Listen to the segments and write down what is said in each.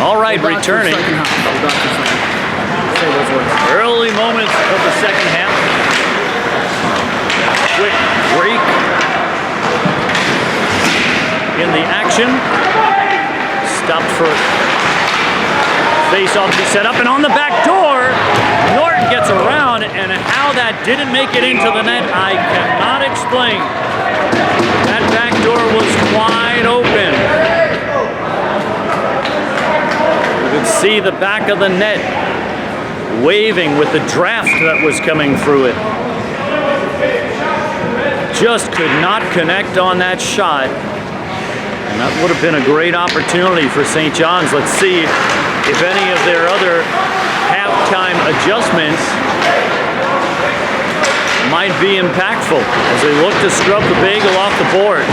All right, returning. Early moments of the second half. Quick break in the action. Stopped for face-off to be set up, and on the back door, Norton gets around, and how that didn't make it into the net, I cannot explain. That back door was wide open. You could see the back of the net waving with the draft that was coming through it. Just could not connect on that shot. And that would have been a great opportunity for St. John's. Let's see if any of their other halftime adjustments might be impactful as they look to scrub the bagel off the board.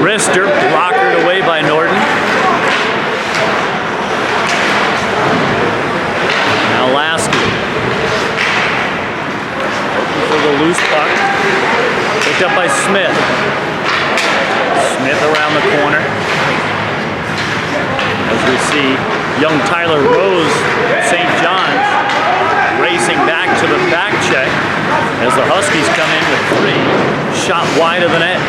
Wrister blockered away by Norton. Now Lasky looking for the loose puck. Picked up by Smith. Smith around the corner. As we see young Tyler Rose, St. John's, racing back to the back check as the Huskies come in with 3. Shot wide of the net.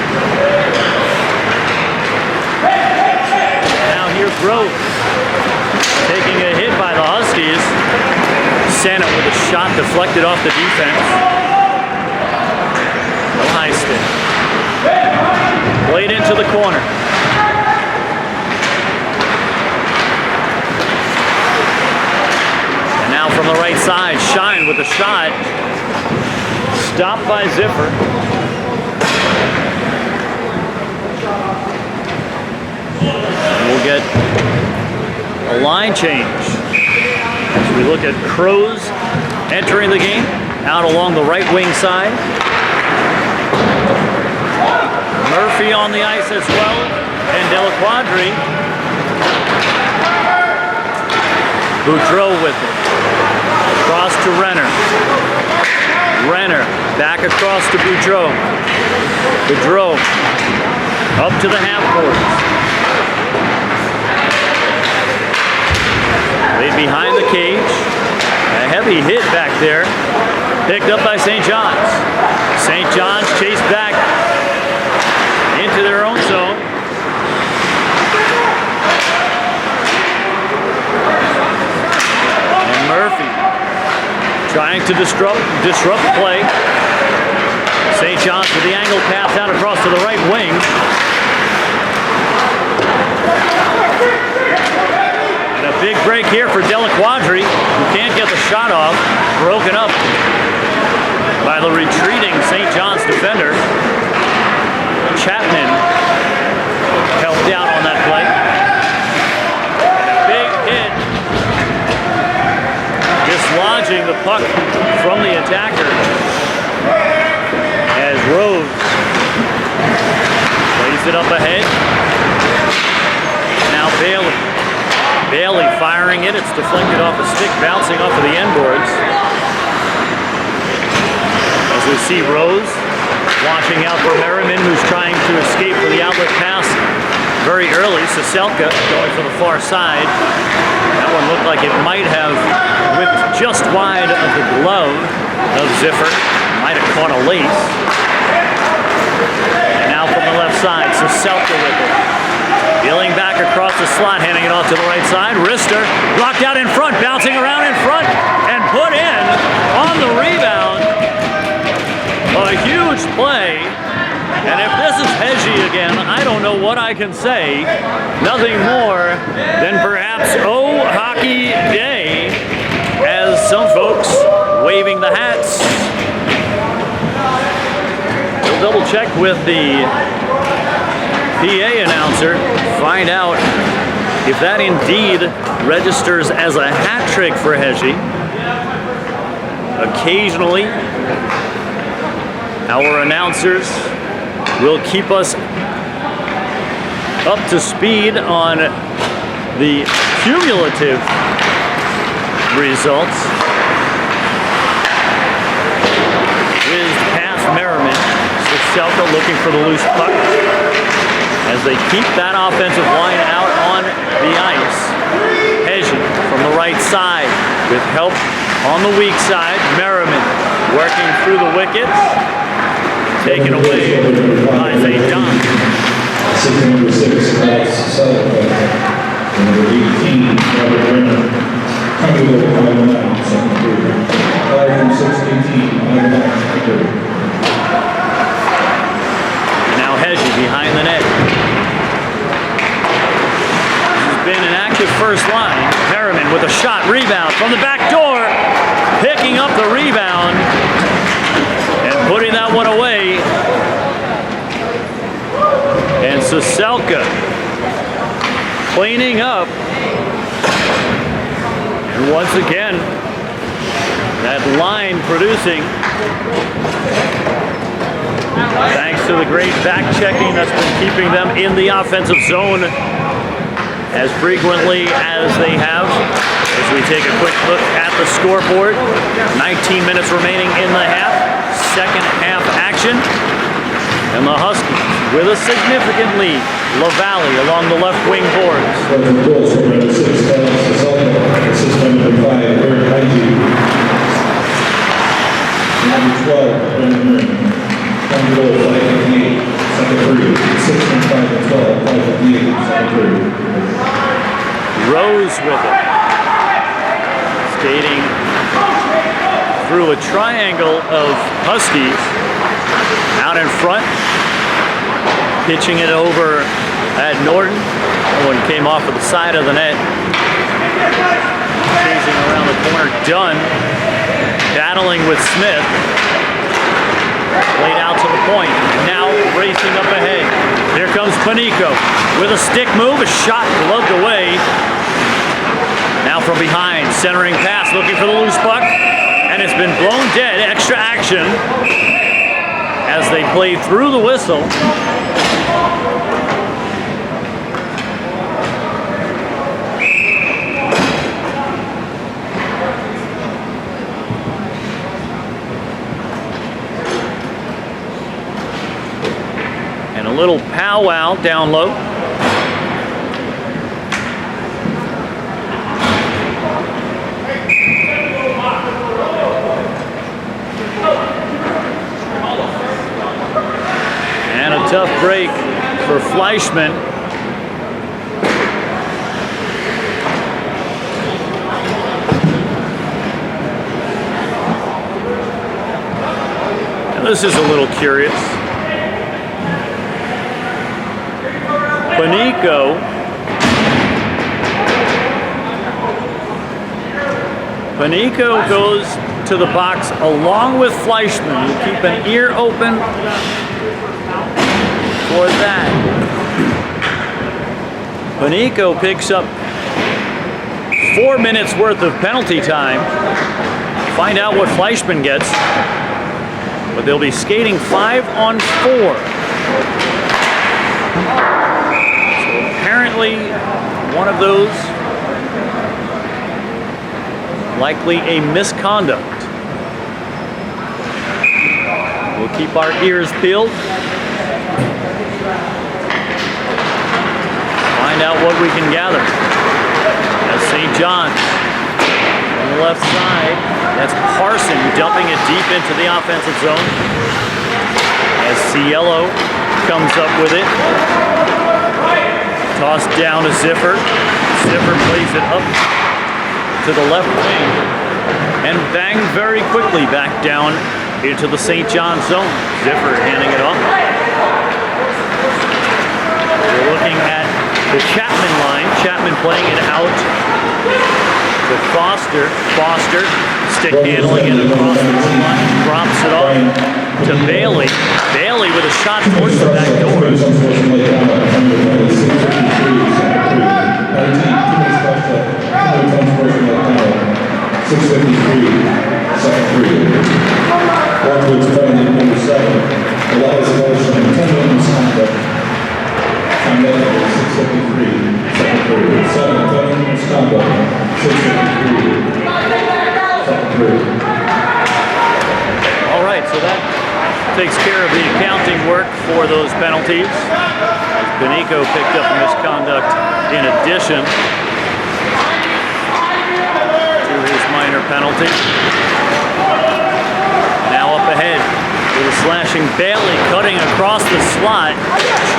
Now here's Rose taking a hit by the Huskies. Sennett with a shot deflected off the defense. Heiston played into the corner. And now from the right side, Shine with a shot. Stopped by Ziffer. And we'll get a line change. As we look at Crows entering the game, out along the right wing side. Murphy on the ice as well, and Delaquadri. Boudreau with it. Across to Renner. Renner back across to Boudreau. Boudreau up to the half court. Laid behind the cage. A heavy hit back there. Picked up by St. John's. St. John's chased back into their own zone. And Murphy trying to disrupt play. St. John's with the angle pass out across to the right wing. And a big break here for Delaquadri, who can't get the shot off. Broken up by the retreating St. John's defender. Chapman helped out on that play. And a big hit, dislodging the puck from the attacker as Rose plays it up ahead. Now Bailey. Bailey firing it. It's deflected off a stick, bouncing off of the end boards. As we see Rose watching out for Merriman, who's trying to escape for the outlet pass very early. Saselka going for the far side. That one looked like it might have whipped just wide of the glove of Ziffer. Might have caught a lace. And now from the left side, Saselka with it. Dealing back across the slot, handing it off to the right side. Wrister blocked out in front, bouncing around in front, and put in on the rebound. A huge play, and if this is Hedgie again, I don't know what I can say. Nothing more than perhaps oh hockey day, as some folks waving the hats. We'll double check with the PA announcer, find out if that indeed registers as a hat trick for Hedgie. Occasionally, our announcers will keep us up to speed on the cumulative results. Whizzed past Merriman, Selka looking for the loose puck as they keep that offensive line out on the ice. Hesian from the right side with help on the weak side. Merriman working through the wickets. Taken away by St. John. Assistant number 6, Alex Selka. Number 18, Robert Brennan. Coming over 5-9, second period. 5 from 6-18, 5-9, second period. Now Hesian behind the net. This has been an active first line. Merriman with a shot, rebound from the back door. Picking up the rebound and putting that one away. And Selka cleaning up. And once again, that line producing. Thanks to the great back checking that's been keeping them in the offensive zone as frequently as they have. As we take a quick look at the scoreboard, 19 minutes remaining in the half, second half action. And the Huskies with a significant lead. LaValle along the left wing boards. Goals from number 6, Alex Selka. Assistant number 5, Eric Heisey. Number 12, Brennan Merriman. One goal, 5-8, second period. 6 from 5-12, 5-8, second period. Rose with it. Skating through a triangle of Huskies. Out in front. Pitching it over at Norton. That one came off of the side of the net. Chasing around the corner. Dunn. Battling with Smith. Laid out to the point. Now racing up ahead. Here comes Panico with a stick move. A shot gloved away. Now from behind. Centering pass. Looking for the loose puck. And it's been blown dead. Extra action as they play through the whistle. And a little powwow down low. And a tough break for Fleischman. And this is a little curious. Panico goes to the box along with Fleischman. You keep an ear open for that. Panico picks up 4 minutes worth of penalty time. Find out what Fleischman gets. But they'll be skating 5-on-4. Apparently, one of those, likely a misconduct. We'll keep our ears peeled. Find out what we can gather. As St. John's on the left side, that's Parson dumping it deep into the offensive zone. As Cielo comes up with it. Tossed down to Ziffer. Ziffer plays it up to the left wing and banged very quickly back down into the St. John's zone. Ziffer handing it off. We're looking at the Chapman line. Chapman playing it out to Foster. Foster stick handling it across the blue line. Drops it off to Bailey. Bailey with a shot towards the back door. 6:53, second period. Northwood's penalty number 7. Elias Motion, 10 misconduct. Time left 6:53, second period. 7, 10 misconduct. 6:53, second period. All right, so that takes care of the accounting work. for those penalties. As Benico picked up misconduct in addition to his minor penalty. Now up ahead with a slashing Bailey cutting across the slot,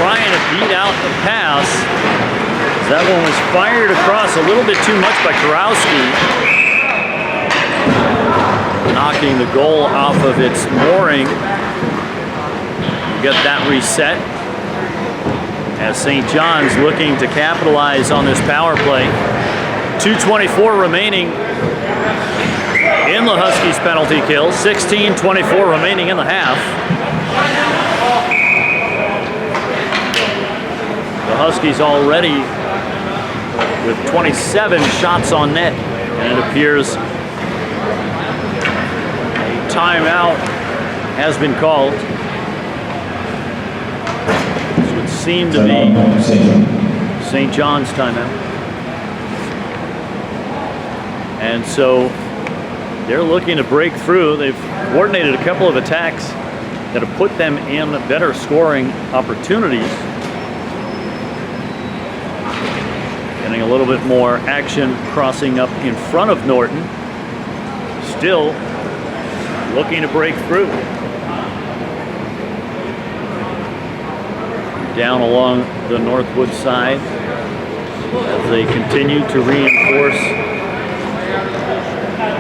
trying to beat out the pass. That one was fired across a little bit too much by Karowski, knocking the goal off of its mooring. Get that reset as St. John's looking to capitalize on this power play. 2:24 remaining in the Huskies penalty kill. 16:24 remaining in the half. The Huskies already with 27 shots on net, and it appears a timeout has been called. Seemed to be St. John's timeout. And so they're looking to break through. They've coordinated a couple of attacks that have put them in better scoring opportunities. Getting a little bit more action crossing up in front of Norton. Still looking to break through. Down along the Northwood side as they continue to reinforce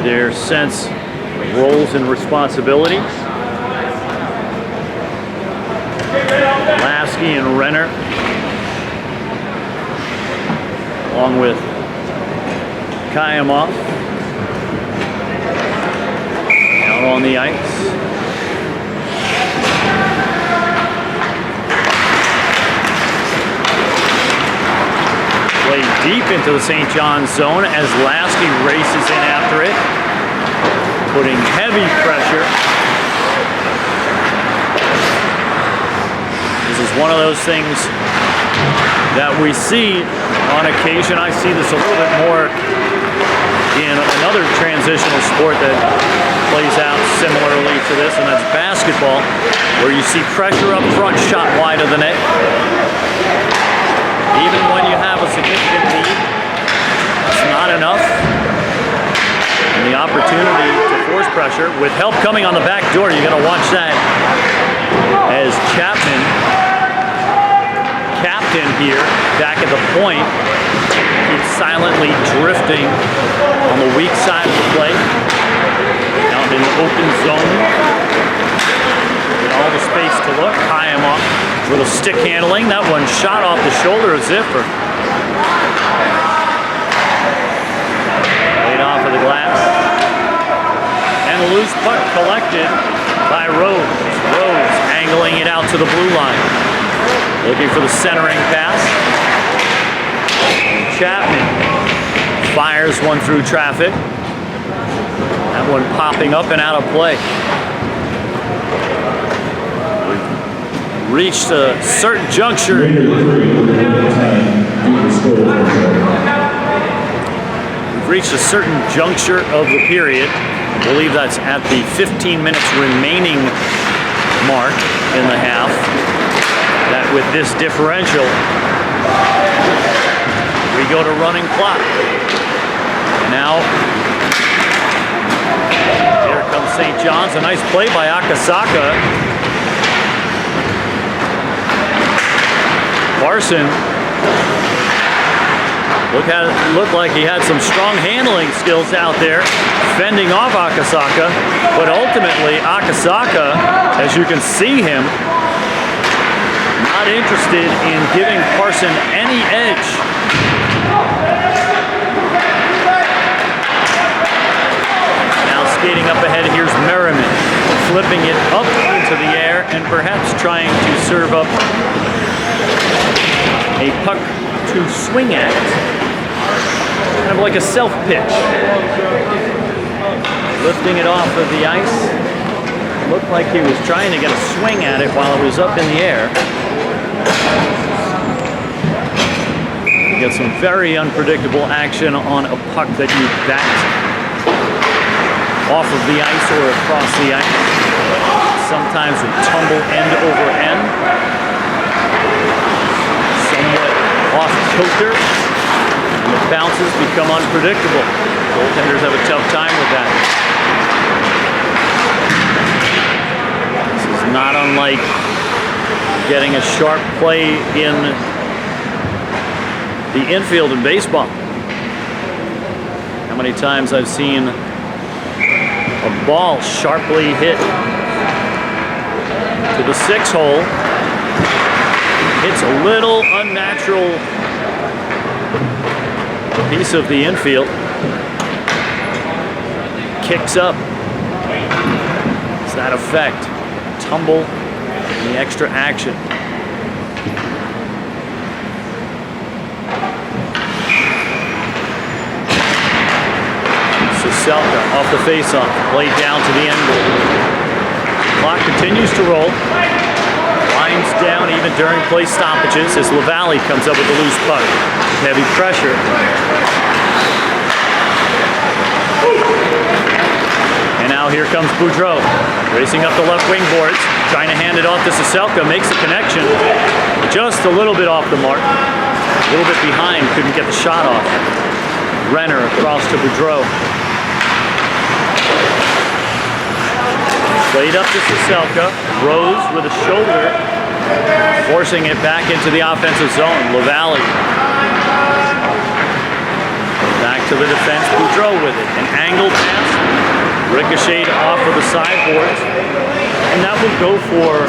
their sense of roles and responsibilities. Lasky and Renner, along with Kayamov, out on the ice. Play deep into the St. John's zone as Lasky races in after it, putting heavy pressure. This is one of those things that we see on occasion. I see this a little bit more in another transitional sport that plays out similarly to this, and that's basketball, where you see pressure up front, shot wide of the net. Even when you have a significant lead, it's not enough. And the opportunity to force pressure with help coming on the back door, you're going to watch that as Chapman, captain here, back at the point, keeps silently drifting on the weak side of the play, out in the open zone. With all the space to look, Kayamov. Little stick handling. That one shot off the shoulder of Ziffer. Laid off of the glass. And a loose puck collected by Rose. Rose angling it out to the blue line. Looking for the centering pass. Chapman fires one through traffic. That one popping up and out of play. Reached a certain juncture. We've reached a certain juncture of the period. I believe that's at the 15 minutes remaining mark in the half. That with this differential, we go to running clock. Now, here comes St. John's. A nice play by Akasaka. Parson looked like he had some strong handling skills out there, fending off Akasaka, but ultimately Akasaka, as you can see him, not interested in giving Parson any edge. Now skating up ahead, here's Merriman, flipping it up into the air and perhaps trying to serve up a puck to swing at, kind of like a self-pitch. Lifting it off of the ice. Looked like he was trying to get a swing at it while it was up in the air. You get some very unpredictable action on a puck that you backed off of the ice or across the ice. Sometimes would tumble end over end. coaster, and the bounces become unpredictable. Goaltenders have a tough time with that. This is not unlike getting a sharp play in the infield in baseball. How many times I've seen a ball sharply hit to the 6-hole, hits a little unnatural piece of the infield, kicks up. It's that effect. Tumble and the extra action. Selka off the faceoff, played down to the end goal. Clock continues to roll. Winds down even during play stoppages as LaValle comes up with a loose puck. Heavy pressure. And now here comes Boudreau, racing up the left wing boards, trying to hand it off to Selka, makes the connection. Just a little bit off the mark. A little bit behind, couldn't get the shot off. Renner across to Boudreau. Played up to Selka. Rose with a shoulder, forcing it back into the offensive zone. LaValle. Back to the defense. Boudreau with it. An angled pass. Ricocheted off of the sideboards. And that will go for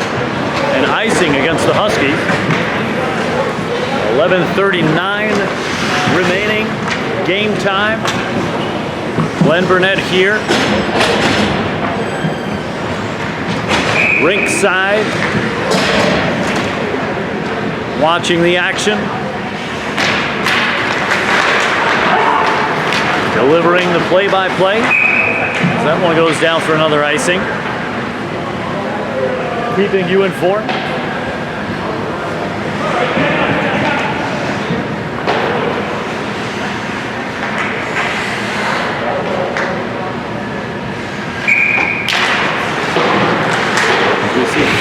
an icing against the Huskies. 11:39 remaining. Game time. Glenn Burnett here. Rink side, watching the action, delivering the play-by-play. That one goes down for another icing. Keeping you informed.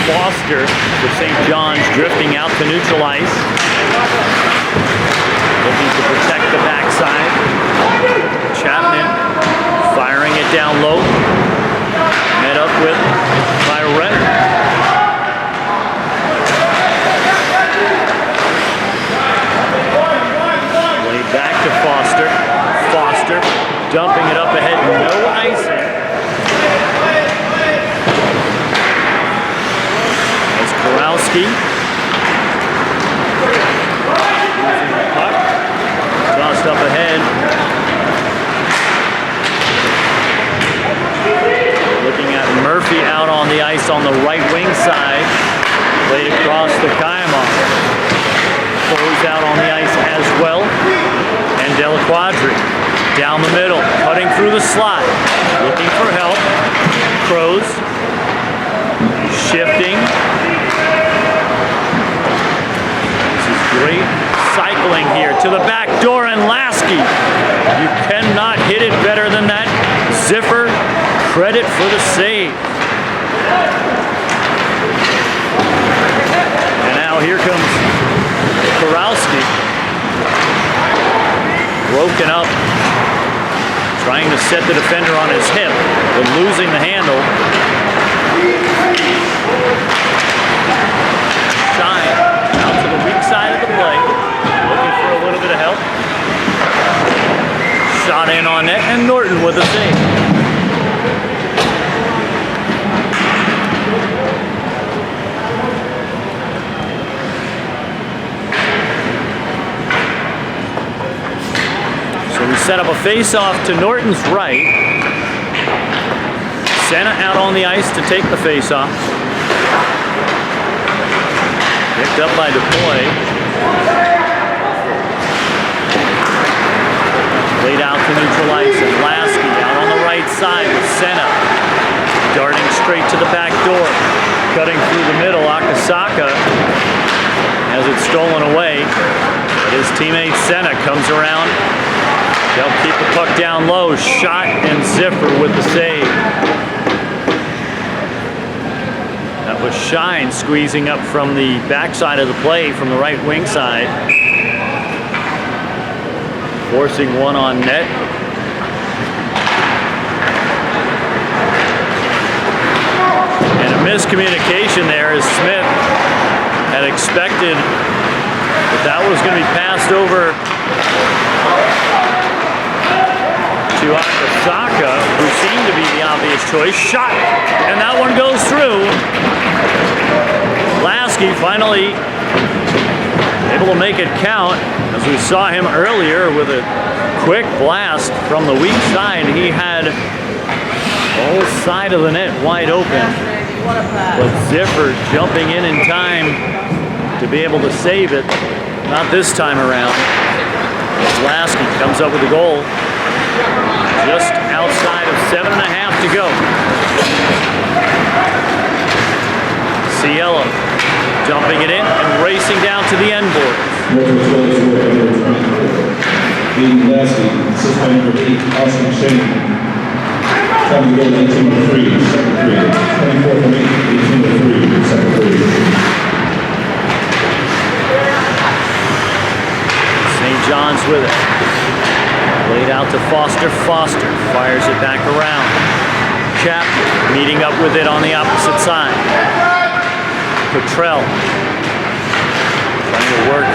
Foster for St. John's drifting out to neutral ice. Looking to protect the backside. Chapman firing it down low. Met up with by Renner. Way back to Foster. Foster dumping it up ahead. No icing. Kurowski. Puck. Tossed up ahead. Looking at Murphy out on the ice on the right wing side. Played across to Kaimov. Closed out on the ice as well. And Della Quadri down the middle, cutting through the slot. Looking for help. Crows. Shifting. Great cycling here to the back door, and Lasky. You cannot hit it better than that. Ziffer, credit for the save. And now here comes Kurowski. Broken up. Trying to set the defender on his hip, but losing the handle. Shine. Out to the weak side of the play, looking for a little bit of help. Shot in on net, and Norton with a save. So we set up a face-off to Norton's right. Senna out on the ice to take the face-off. Picked up by DePoy. Laid out to neutral ice, and Lasky out on the right side with Senna. Darting straight to the back door. Cutting through the middle, Akasaka has it stolen away. But his teammate Senna comes around. They'll keep the puck down low. Shot, and Ziffer with the save. That was Shine squeezing up from the backside of the play from the right wing side. forcing one on net. And a miscommunication there as Smith had expected that was going to be passed over to Akasaka, who seemed to be the obvious choice. Shot, and that one goes through. Lasky finally able to make it count, as we saw him earlier with a quick blast from the weak side. He had the whole side of the net wide open, but Ziffer jumping in time to be able to save it. Not this time around. Lasky comes up with the goal. Just outside of 7.5 to go. Cielo dumping it in and racing down to the end board. Leading Lasky, assist by number 8, Austin Shane. Trying to go 18-3, second period. 24 from 8, 18-3, second period. St. John's with it. Laid out to Foster. Foster fires it back around. Chapman meeting up with it on the opposite side. Cottrell trying to work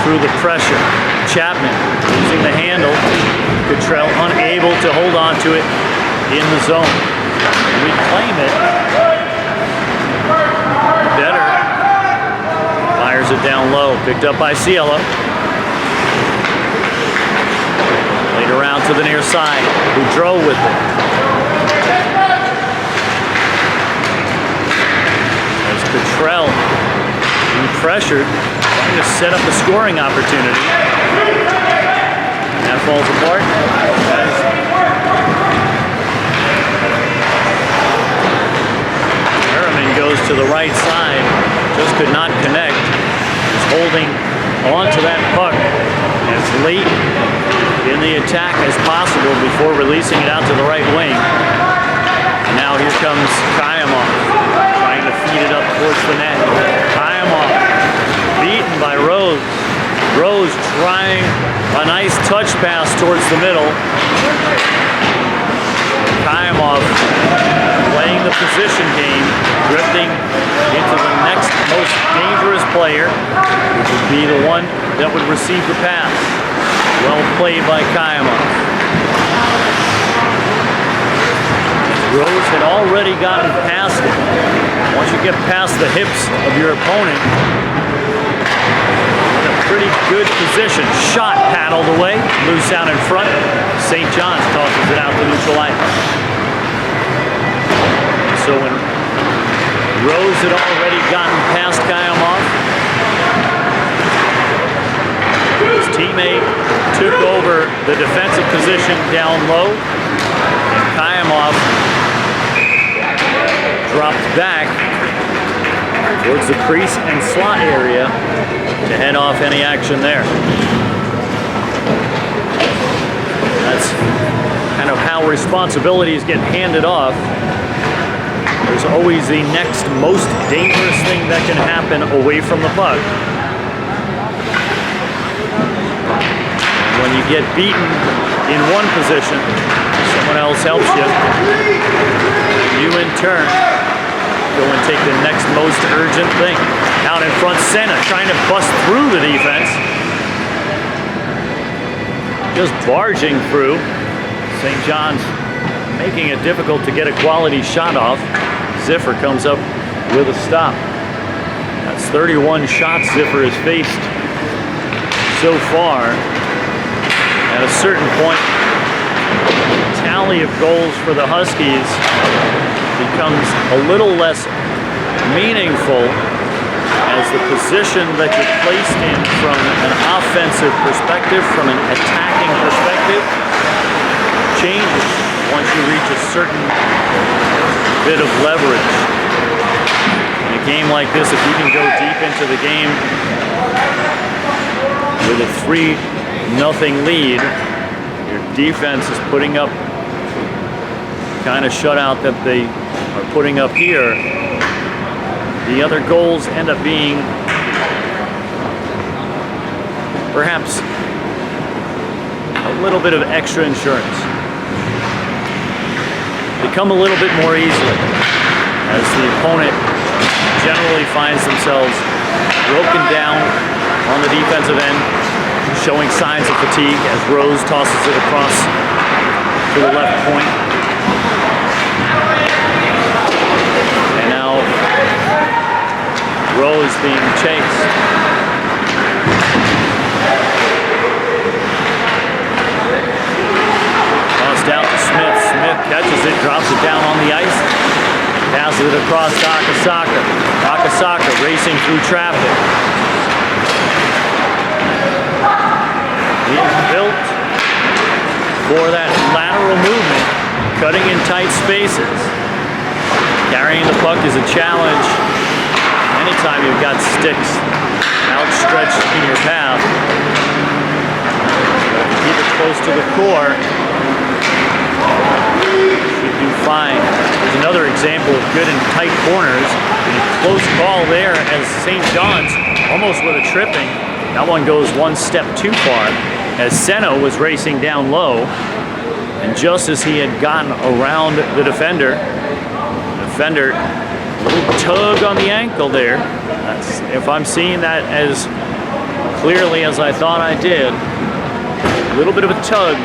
through the pressure. Chapman losing the handle. Cottrell unable to hold on to it in the zone. Reclaim it. Better. Fires it down low. Picked up by Cielo. Laid around to the near side. Boudreau with it. As Cottrell being pressured, trying to set up a scoring opportunity. That falls apart. Merriman goes to the right side, just could not connect. He's holding onto that puck as late in the attack as possible before releasing it out to the right wing. And now here comes Kayamov, trying to feed it up towards the net. Kayamov beaten by Rose. Rose trying a nice touch pass towards the middle. Kayamov playing the position game, drifting into the next most dangerous player, which would be the one that would receive the pass. Well played by Kayamov. Rose had already gotten past it. Once you get past the hips of your opponent, in a pretty good position. Shot paddled away, loose out in front. St. John's tosses it out to neutral ice. So when Rose had already gotten past Kayamov, his teammate took over the defensive position down low, and Kayamov dropped back towards the crease and slot area to head off any action there. That's kind of how responsibilities get handed off. There's always the next most dangerous thing that can happen away from the puck. When you get beaten in one position, someone else helps you. You in turn go and take the next most urgent thing. Out in front, Senna trying to bust through the defense. Just barging through. St. John's making it difficult to get a quality shot off. Ziffer comes up with a stop. That's 31 shots Ziffer has faced so far. At a certain point, the tally of goals for the Huskies becomes a little less meaningful as the position that you're placed in from an offensive perspective, from an attacking perspective, changes once you reach a certain bit of leverage. In a game like this, if you can go deep into the game with a 3-0 lead, your defense is putting up kind of shutout that they are putting up here. The other goals end up being perhaps a little bit of extra insurance. They come a little bit more easily as the opponent generally finds themselves broken down on the defensive end, showing signs of fatigue as Rose tosses it across to the left point. And now Rose being chased. Tossed out to Smith. Smith catches it, drops it down on the ice. Passes it across to Akasaka. Akasaka racing through traffic. He's built for that lateral movement, cutting in tight spaces. Carrying the puck is a challenge anytime you've got sticks outstretched in your path. Keep it close to the core. Should do fine. There's another example of good and tight corners. And a close call there as St. John's almost with a tripping. That one goes one step too far as Senna was racing down low. And just as he had gotten around the defender, a little tug on the ankle there. That's, if I'm seeing that as clearly as I thought I did, a little bit of a tug.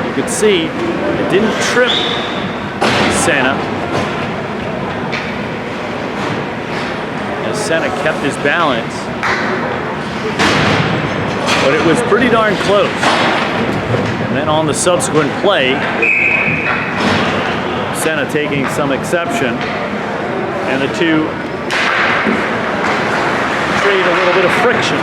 You could see it didn't trip Senna. As Senna kept his balance. But it was pretty darn close. And then on the subsequent play, Senna taking some exception, and the two trade a little bit of friction.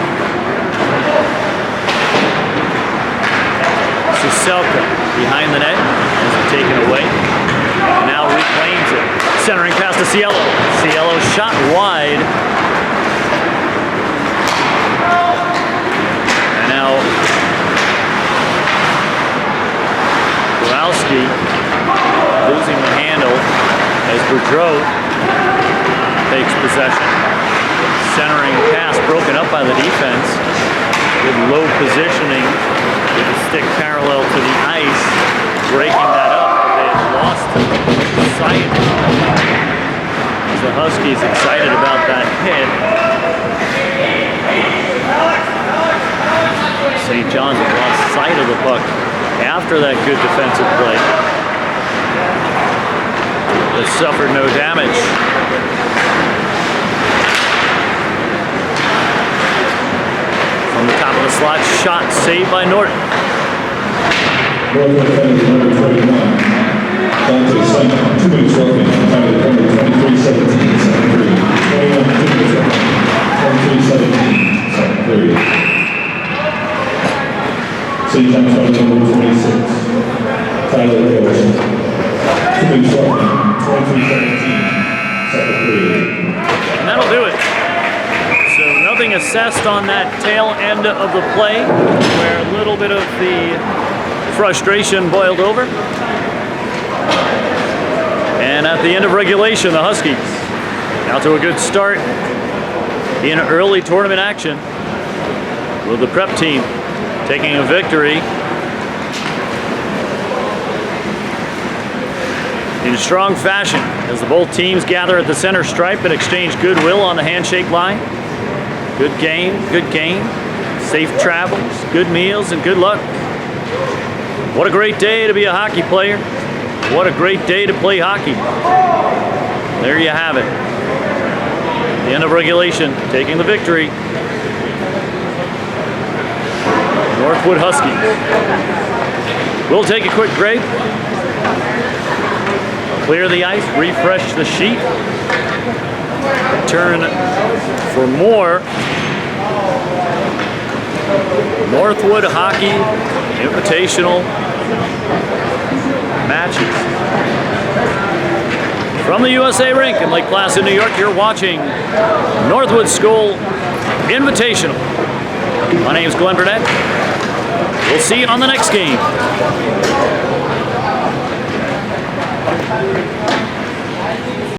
Suselka behind the net, is taken away, and now reclaims it. Centering pass to Cielo. Cielo shot wide. And now Kowalski losing the handle as Boudreau takes possession. Centering pass broken up by the defense. With low positioning with the stick parallel to the ice, breaking that up. They had lost sight as the Huskies excited about that hit. St. John's had lost sight of the puck after that good defensive play. They suffered no damage. From the top of the slot, shot saved by Norton. Northwood defender number 21, Dante Senna, 2 minutes working, time of the 23-17, second period. 21, 2 minutes working, 23-17, second period. St. John's defender number 26, Tyler Rose, 2 minutes working, 23-17, second period. And that'll do it. So nothing assessed on that tail end of the play, where a little bit of the frustration boiled over. And at the end of regulation, the Huskies out to a good start in early tournament action, with the prep team taking a victory in strong fashion as the both teams gather at the center stripe and exchange goodwill on the handshake line. Good game, safe travels, good meals, and good luck. What a great day to be a hockey player. What a great day to play hockey. There you have it. The end of regulation, taking the victory. Northwood Huskies. We'll take a quick break. Clear the ice, refresh the sheet. Return for more Northwood Hockey Invitational matches. From the USA Rink in Lake Placid, New York, you're watching Northwood School Invitational. My name is Glenn Burnett. We'll see you on the next game.